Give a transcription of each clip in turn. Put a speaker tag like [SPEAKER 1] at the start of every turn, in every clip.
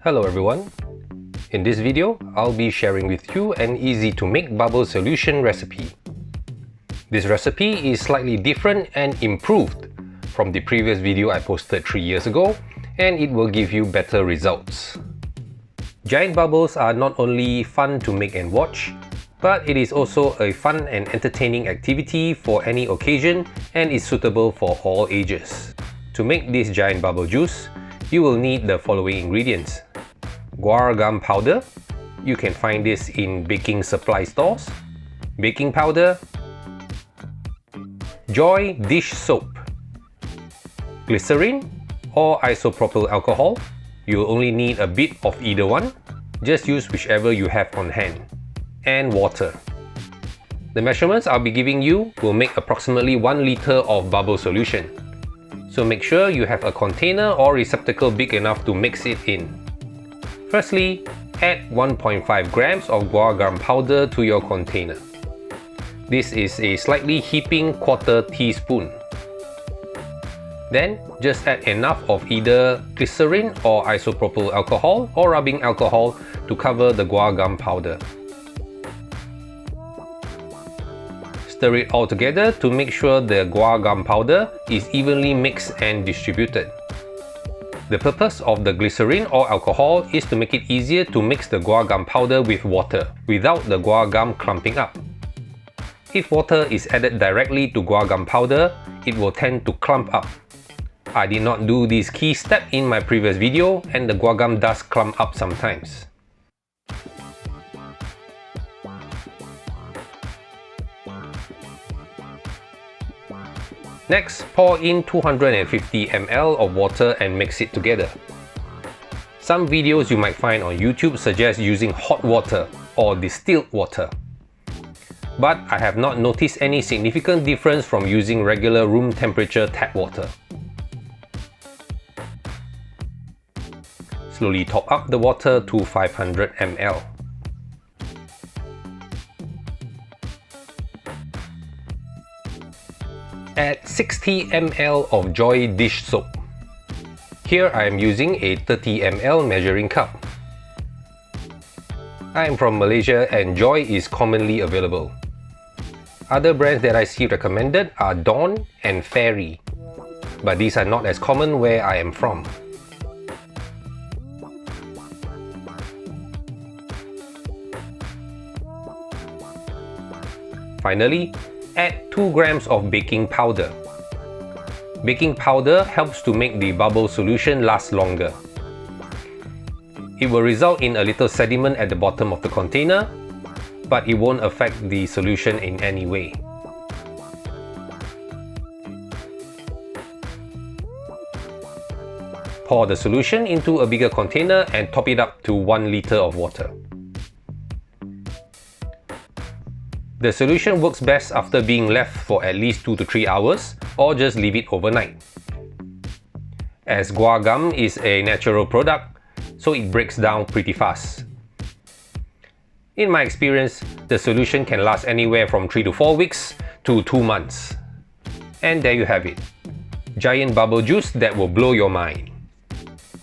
[SPEAKER 1] Hello everyone. In this video, I'll be sharing with you an easy to make bubble solution recipe. This recipe is slightly different and improved from the previous video I posted 3 years ago, and it will give you better results. Giant bubbles are not only fun to make and watch, but it is also a fun and entertaining activity for any occasion and is suitable for all ages. To make this giant bubble juice, you will need the following ingredients. Guar Gum powder, you can find this in baking supply stores. Baking powder. Joy dish soap. Glycerin or isopropyl alcohol, you will only need a bit of either one, just use whichever you have on hand. And water. The measurements I'll be giving you will make approximately 1 liter of bubble solution. So make sure you have a container or receptacle big enough to mix it in. Firstly, add 1.5 grams of Guar Gum powder to your container. This is a slightly heaping quarter teaspoon. Then, just add enough of either glycerin or isopropyl alcohol or rubbing alcohol to cover the Guar Gum powder. Stir it all together to make sure the Guar Gum powder is evenly mixed and distributed. The purpose of the glycerin or alcohol is to make it easier to mix the Guar Gum powder with water without the Guar Gum clumping up. If water is added directly to Guar Gum powder, it will tend to clump up. I did not do this key step in my previous video and the Guar Gum does clump up sometimes. Next, pour in 250 ml of water and mix it together. Some videos you might find on YouTube suggest using hot water or distilled water. But I have not noticed any significant difference from using regular room temperature tap water. Slowly top up the water to 500 ml. Add 60 ml of Joy dish soap. Here I am using a 30 ml measuring cup. I am from Malaysia and Joy is commonly available. Other brands that I see recommended are Dawn and Fairy, but these are not as common where I am from. Finally, add 2 grams of baking powder. Baking powder helps to make the bubble solution last longer. It will result in a little sediment at the bottom of the container, but it won't affect the solution in any way. Pour the solution into a bigger container and top it up to 1 liter of water. The solution works best after being left for at least 2 to 3 hours or just leave it overnight. As Guar Gum is a natural product, so it breaks down pretty fast. In my experience, the solution can last anywhere from 3 to 4 weeks to 2 months. And there you have it. Giant bubble juice that will blow your mind.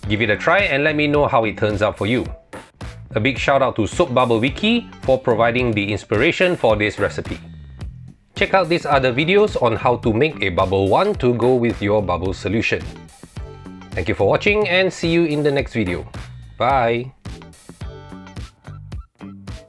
[SPEAKER 1] Give it a try and let me know how it turns out for you. A big shout out to Soap Bubble Wiki for providing the inspiration for this recipe. Check out these other videos on how to make a bubble wand to go with your bubble solution. Thank you for watching and see you in the next video. Bye!